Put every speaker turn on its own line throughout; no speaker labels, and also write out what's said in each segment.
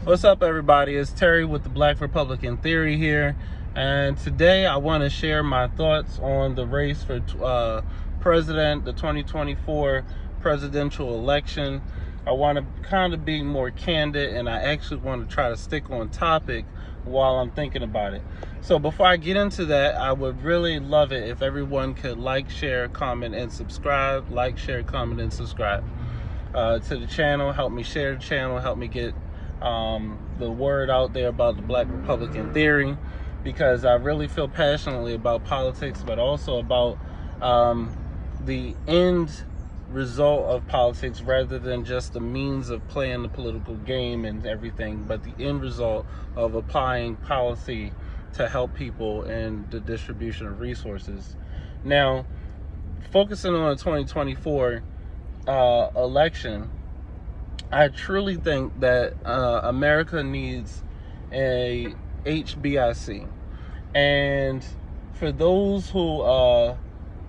What's up, everybody? It's Terry with the Black Republican Theory here, and today I want to share my thoughts on the race for president, the 2024 presidential election. I want to kind of be more candid, and I actually want to try to stick on topic while I'm thinking about it. So before I get into that, I would really love it if everyone could like, share, comment, and subscribe. Like, share, comment, and subscribe to the channel. Help me share the channel. Help me get the word out there about the Black Republican Theory, because I really feel passionately about politics, but also about the end result of politics rather than just the means of playing the political game and everything, but the end result of applying policy to help people in the distribution of resources. Now, focusing on the 2024 election, I truly think that America needs a HBIC, and for those who are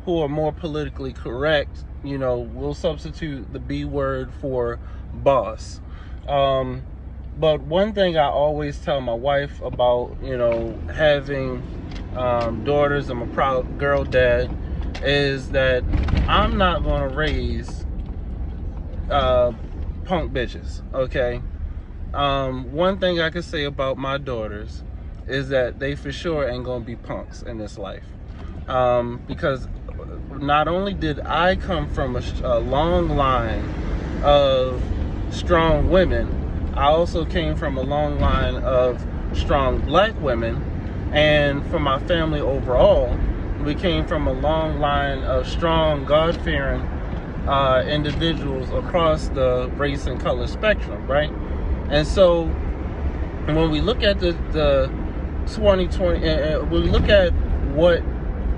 more politically correct, we'll substitute the B word for boss. But one thing I always tell my wife about, having daughters, I'm a proud girl dad, is that I'm not going to raise punk bitches, okay? One thing I can say about my daughters is that they for sure ain't gonna be punks in this life, because not only did I come from a long line of strong women, I also came from a long line of strong black women, and for my family overall, we came from a long line of strong, God-fearing individuals across the race and color spectrum, right? And so when we look at the 2020, when we look at what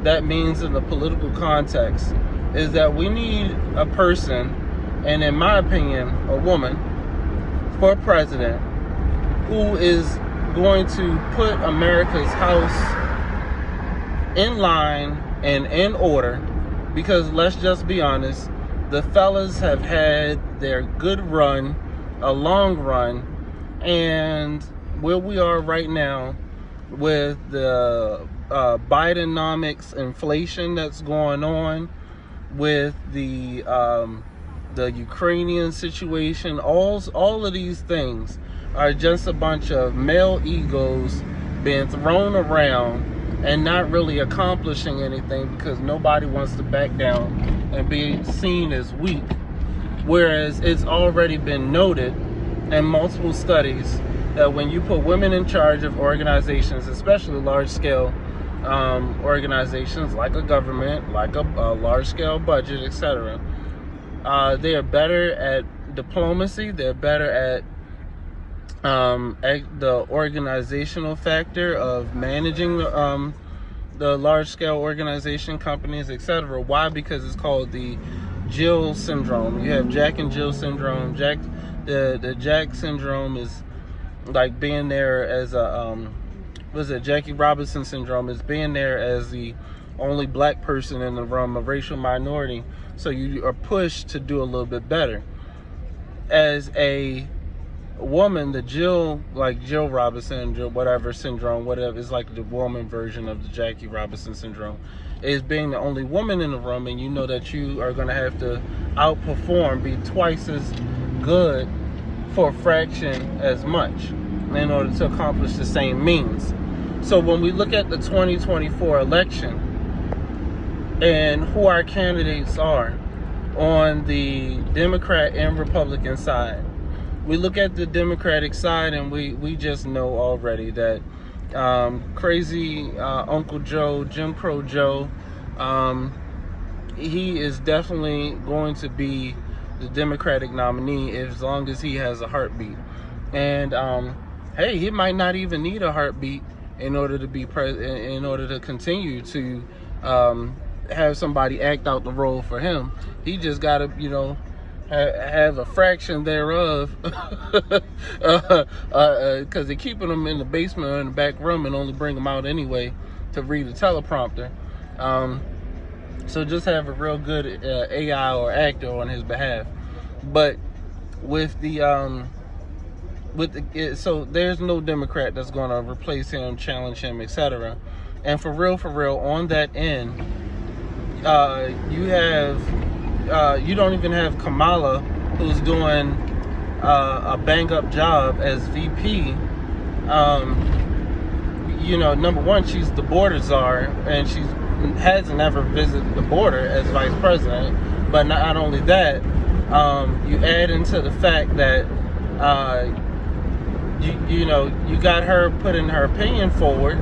that means in the political context, is that we need a person, and in my opinion, a woman, for president who is going to put America's house in line and in order, because let's just be honest, the fellas have had their good run, a long run, and where we are right now with the Bidenomics inflation that's going on, with the Ukrainian situation, all of these things are just a bunch of male egos being thrown around and not really accomplishing anything, because nobody wants to back down and be seen as weak. Whereas it's already been noted in multiple studies that when you put women in charge of organizations, especially large-scale organizations like a government, like a large-scale budget, etc., they are better at diplomacy. They're better at the organizational factor of managing the large-scale organization, companies, etc. Why? Because it's called the Jill syndrome. You have Jack and Jill syndrome. The Jack syndrome is like being there as a Jackie Robinson syndrome is being there as the only black person in the room, a racial minority. So you are pushed to do a little bit better. As a woman, the Jill Robinson, whatever syndrome, whatever, is like the woman version of the Jackie Robinson syndrome, is being the only woman in the room, and you know that you are going to have to outperform, be twice as good for a fraction as much in order to accomplish the same means. So when we look at the 2024 election and who our candidates are on the Democrat and Republican side, we look at the Democratic side and we just know already that crazy Uncle Joe, Jim Crow Joe, he is definitely going to be the Democratic nominee as long as he has a heartbeat. And hey, he might not even need a heartbeat in order to be in order to continue to have somebody act out the role for him. He just got to, have a fraction thereof, because they're keeping them in the basement or in the back room and only bring them out anyway to read a teleprompter. So just have a real good AI or actor on his behalf. But with the So there's no Democrat that's going to replace him, challenge him, etc. And for real, on that end, you don't even have Kamala, who's doing a bang up job as VP. Number one, she's the border czar, and she has never visited the border as vice president. But not only that, you add into the fact that you got her putting her opinion forward,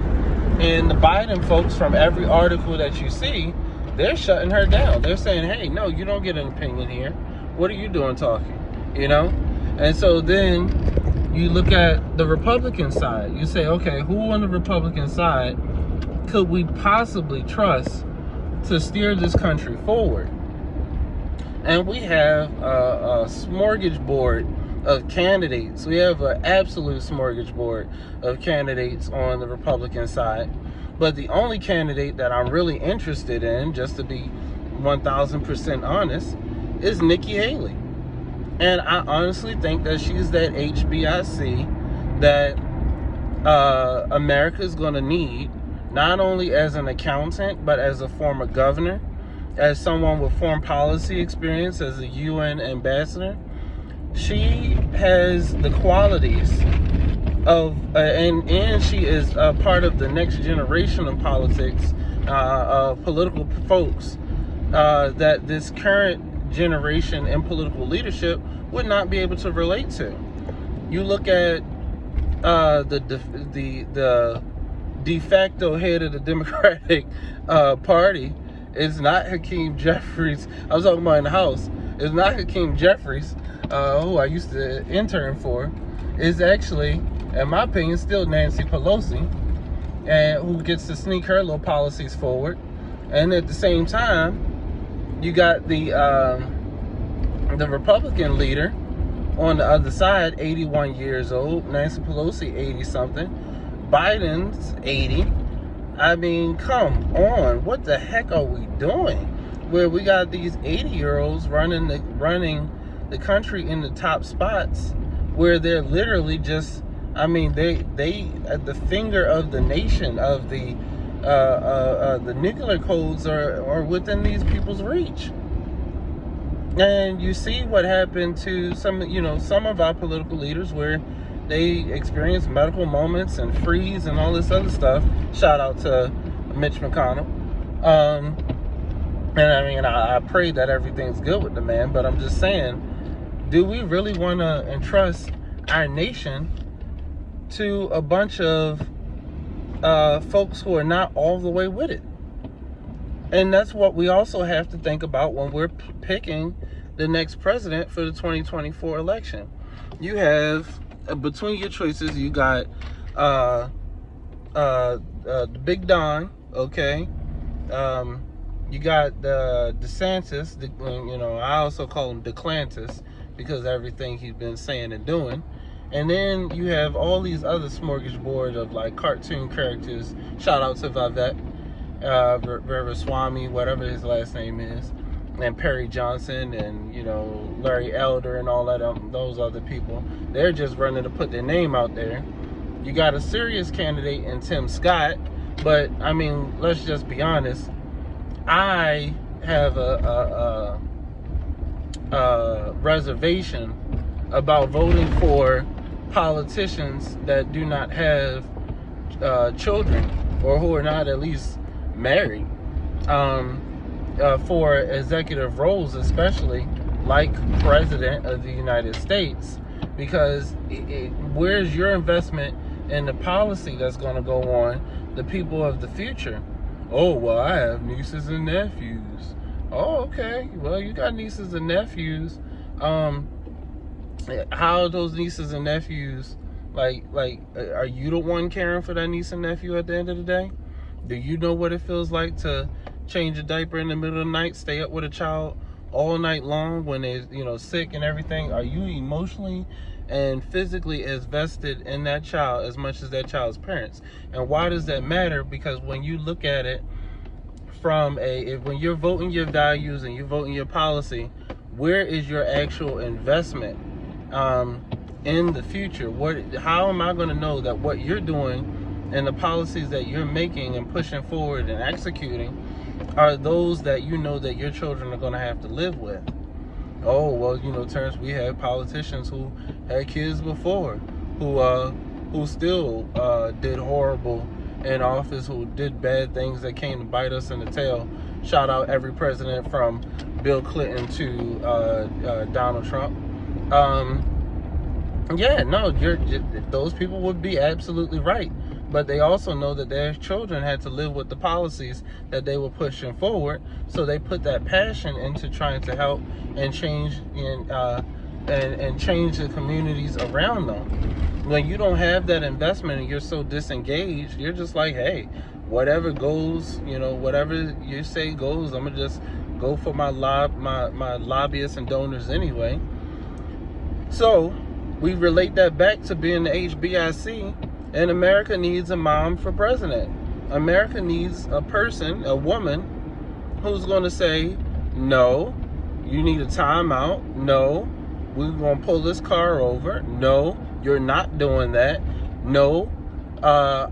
and the Biden folks, from every article that you see, they're shutting her down. They're saying, hey, no, you don't get an opinion here. What are you doing talking? And so then you look at the Republican side. You say, okay, who on the Republican side could we possibly trust to steer this country forward? And we have a smorgasbord of candidates. We have an absolute smorgasbord of candidates on the Republican side. But the only candidate that I'm really interested in, just to be 1,000% honest, is Nikki Haley. And I honestly think that she's that HBIC that America is going to need, not only as an accountant, but as a former governor, as someone with foreign policy experience, as a UN ambassador. She has the qualities of, and she is a part of the next generation of politics, political folks, that this current generation in political leadership would not be able to relate to. You look at the de facto head of the Democratic Party is not Hakeem Jeffries. I was talking about in the House. It's not Hakeem Jeffries, who I used to intern for. It's actually, in my opinion, still Nancy Pelosi, and who gets to sneak her little policies forward. And at the same time, you got the Republican leader on the other side, 81 years old. Nancy Pelosi, 80-something. Biden's 80. I mean, come on. What the heck are we doing? Where we got these 80-year-olds running the country in the top spots, where they're literally just, I mean, they at the finger of the nation, of the nuclear codes are within these people's reach. And you see what happened to some of our political leaders, where they experience medical moments and freeze and all this other stuff. Shout out to Mitch McConnell. And I mean, I pray that everything's good with the man, but I'm just saying, do we really want to entrust our nation to a bunch of folks who are not all the way with it? And that's what we also have to think about when we're picking the next president for the 2024 election. You have, between your choices, you got the Big Don, okay? You got the DeSantis, I also call him DeClantis, because of everything he's been saying and doing. And then you have all these other smorgasbord of like cartoon characters. Shout out to Vivek Ramaswamy, whatever his last name is, and Perry Johnson, and Larry Elder, and all that those other people. They're just running to put their name out there. You got a serious candidate in Tim Scott, but I mean, let's just be honest. I have a reservation about voting for politicians that do not have children, or who are not at least married, for executive roles, especially like President of the United States, because where's your investment in the policy that's going to go on the people of the future? Oh, well, I have nieces and nephews. Oh, okay. Well, you got nieces and nephews. How are those nieces and nephews, like, are you the one caring for that niece and nephew at the end of the day? Do you know what it feels like to change a diaper in the middle of the night, stay up with a child all night long when they're, sick and everything? Are you emotionally and physically as vested in that child as much as that child's parents? And why does that matter? Because when you look at it from when you're voting your values and you're voting your policy, where is your actual investment? in the future? How am I going to know that what you're doing and the policies that you're making and pushing forward and executing are those that you know that your children are going to have to live with? Oh, well, you know, Terrence, we had politicians who had kids before, who still did horrible in office, who did bad things that came to bite us in the tail. Shout out every president from Bill Clinton to Donald Trump. Yeah, no, those people would be absolutely right. But they also know that their children had to live with the policies that they were pushing forward. So they put that passion into trying to help and change and change the communities around them. When you don't have that investment and you're so disengaged, you're just like, hey, whatever goes, you know, whatever you say goes. I'm gonna just go for my lobbyists and donors anyway. So we relate that back to being the HBIC, and America needs a mom for president. America needs a person, a woman, who's going to say, no, you need a timeout. No, we're going to pull this car over. No, you're not doing that. No, I'm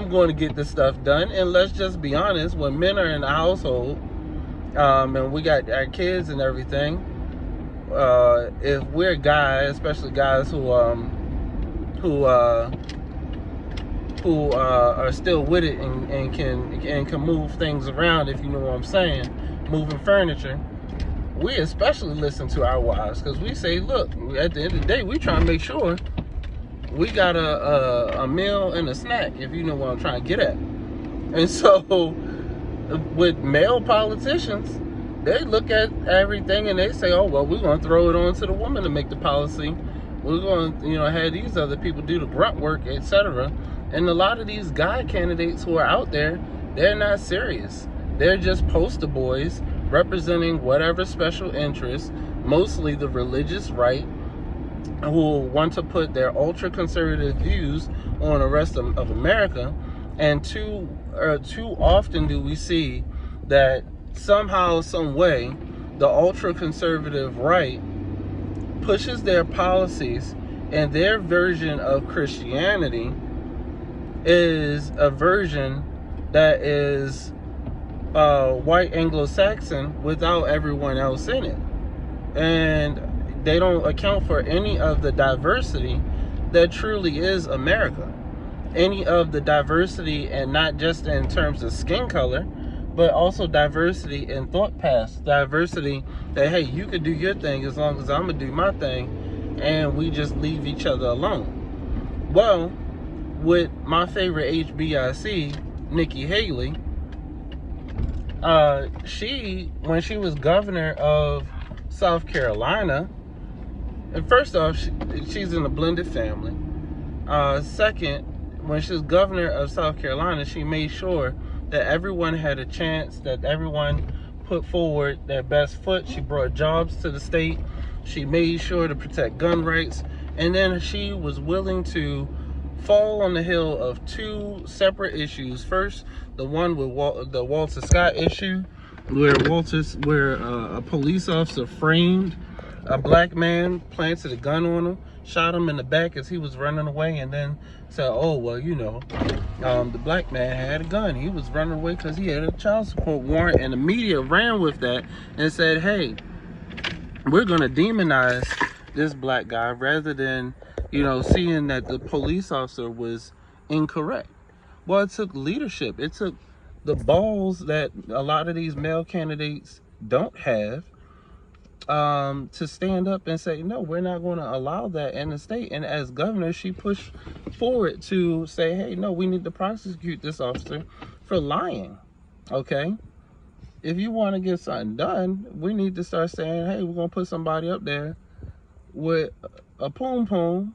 going to get this stuff done. And let's just be honest, when men are in the household, and we got our kids and everything, if we're guys, especially guys who are still with it and can move things around, if you know what I'm saying, moving furniture, we especially listen to our wives, because we say, look, at the end of the day, we try to make sure we got a meal and a snack, if you know what I'm trying to get at. And so with male politicians, they look at everything and they say, oh, well, we're going to throw it on to the woman to make the policy. We're going to, you know, have these other people do the grunt work, etc. And a lot of these guy candidates who are out there, they're not serious. They're just poster boys representing whatever special interest, mostly the religious right, who want to put their ultra-conservative views on the rest of America. And too often do we see that somehow, some way, the ultra-conservative right pushes their policies, and their version of Christianity is a version that is white Anglo-Saxon without everyone else in it. And they don't account for any of the diversity that truly is America. Any of the diversity, and not just in terms of skin color, but also diversity in thought paths, diversity that, hey, you could do your thing as long as I'm gonna do my thing, and we just leave each other alone. Well, with my favorite HBIC, Nikki Haley, when she was governor of South Carolina, and first off, she's in a blended family. Second, when she was governor of South Carolina, she made sure that everyone had a chance, that everyone put forward their best foot. She brought jobs to the state. She made sure to protect gun rights. And then she was willing to fall on the hill of two separate issues. First, the one with the Walter Scott issue, where a police officer framed a black man, planted a gun on him, shot him in the back as he was running away, and then said, oh, well, you know, the black man had a gun. He was running away because he had a child support warrant. And the media ran with that and said, hey, we're going to demonize this black guy, rather than, you know, seeing that the police officer was incorrect. Well, it took leadership. It took the balls that a lot of these male candidates don't have, to stand up and say, no, we're not going to allow that in the state. And as governor, she pushed forward to say, hey, no, we need to prosecute this officer for lying. Okay, if you want to get something done, we need to start saying, hey, we're going to put somebody up there with a poom poom,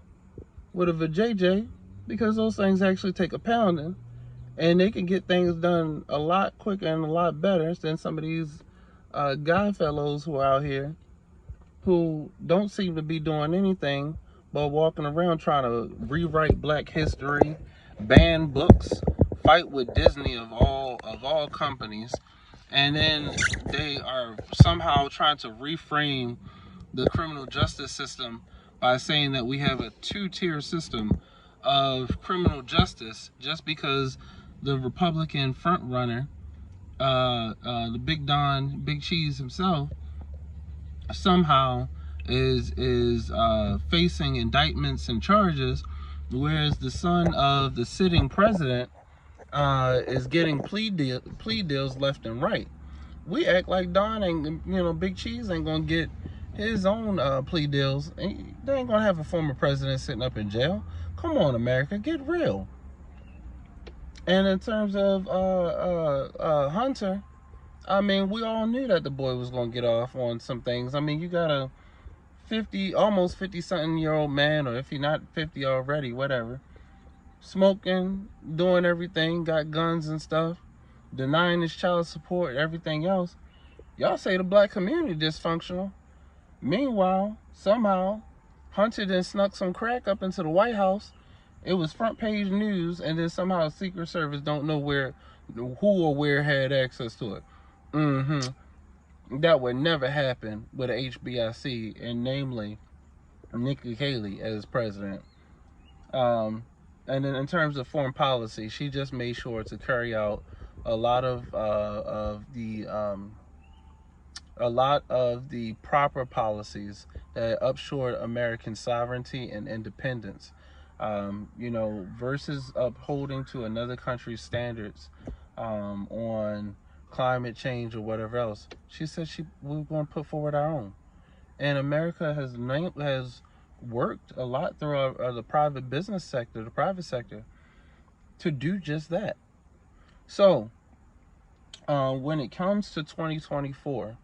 with a vajayjay, because those things actually take a pounding, and they can get things done a lot quicker and a lot better than some of these guy fellows who are out here who don't seem to be doing anything but walking around trying to rewrite black history, ban books, fight with Disney of all companies, and then they are somehow trying to reframe the criminal justice system by saying that we have a two-tier system of criminal justice just because the Republican frontrunner, the Big Don, Big Cheese himself, somehow is facing indictments and charges, whereas the son of the sitting president is getting plea deals left and right. We act like Don ain't, Big Cheese ain't gonna get his own plea deals. They ain't gonna have a former president sitting up in jail. Come on, America, get real. And in terms of Hunter, I mean, we all knew that the boy was gonna get off on some things. I mean, you got a almost 50-something-year-old man, or if he not 50 already, whatever, smoking, doing everything, got guns and stuff, denying his child support, everything else. Y'all say the black community dysfunctional. Meanwhile, somehow, Hunter then snuck some crack up into the White House. It was front page news, and then somehow the Secret Service don't know who or where had access to it. That would never happen with a HBIC, and namely Nikki Haley as president. And then in terms of foreign policy, she just made sure to carry out a lot of the proper policies that upshored American sovereignty and independence. Versus upholding to another country's standards on climate change or whatever else. She said we're going to put forward our own. And America has worked a lot through the private business sector, the private sector, to do just that. So, when it comes to 2024,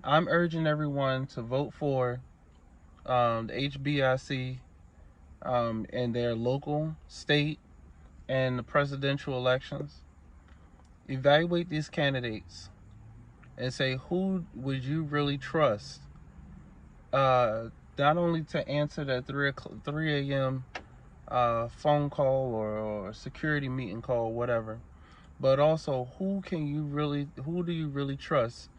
I'm urging everyone to vote for the HBIC in their local, state, and the presidential elections. Evaluate these candidates and say, who would you really trust? Not only to answer that 3 a.m. Phone call or security meeting call, whatever, but also who do you really trust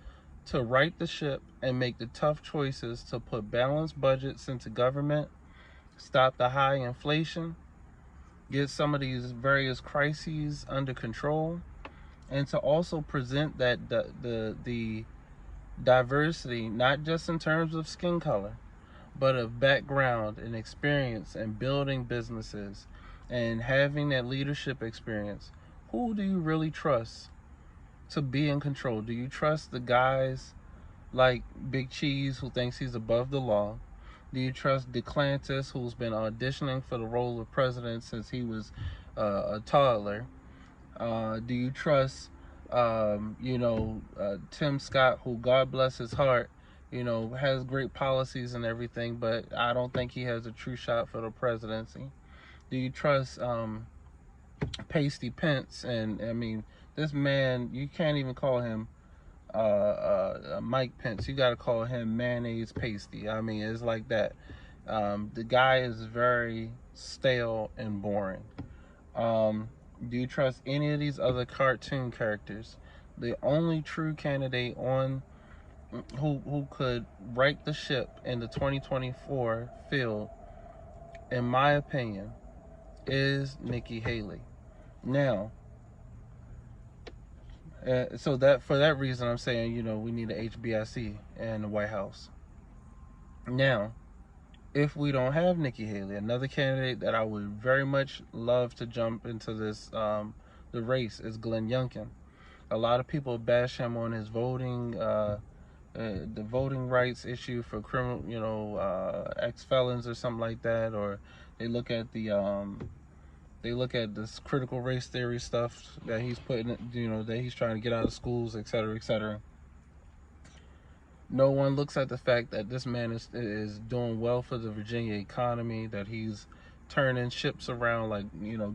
to right the ship and make the tough choices to put balanced budgets into government, stop the high inflation, get some of these various crises under control, and to also present that the diversity, not just in terms of skin color, but of background and experience and building businesses and having that leadership experience. Who do you really trust to be in control? Do you trust the guys like Big Cheese, who thinks he's above the law? Do you trust DeClantis, who's been auditioning for the role of president since he was a toddler? Do you trust, Tim Scott, who, God bless his heart, has great policies and everything, but I don't think he has a true shot for the presidency? Do you trust Pasty Pence? And I mean, this man, you can't even call him Mike Pence. You got to call him Mayonnaise Pasty. I mean, it's like that. The guy is very stale and boring. Do you trust any of these other cartoon characters? The only true candidate who could right the ship in the 2024 field, in my opinion, is Nikki Haley. Now, so that for that reason, I'm saying, we need an HBIC in the White House. Now, if we don't have Nikki Haley, another candidate that I would very much love to jump into this the race is Glenn Youngkin. A lot of people bash him on his voting, the voting rights issue for criminal, ex-felons or something like that, or they look at this critical race theory stuff that he's putting, that he's trying to get out of schools, etc., etc. No one looks at the fact that this man is doing well for the Virginia economy, that he's turning ships around, like,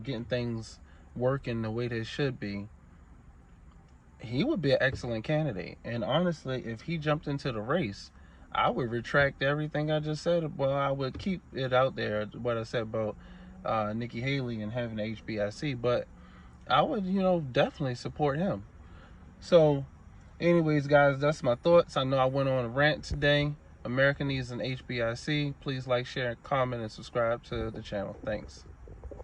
getting things working the way they should be. He would be an excellent candidate. And honestly, if he jumped into the race, I would retract everything I just said. Well, I would keep it out there, what I said about Nikki Haley and having the HBIC, but I would, definitely support him. So, anyways, guys, that's my thoughts. I know I went on a rant today, America needs an HBIC. Please like, share, comment, and subscribe to the channel. Thanks.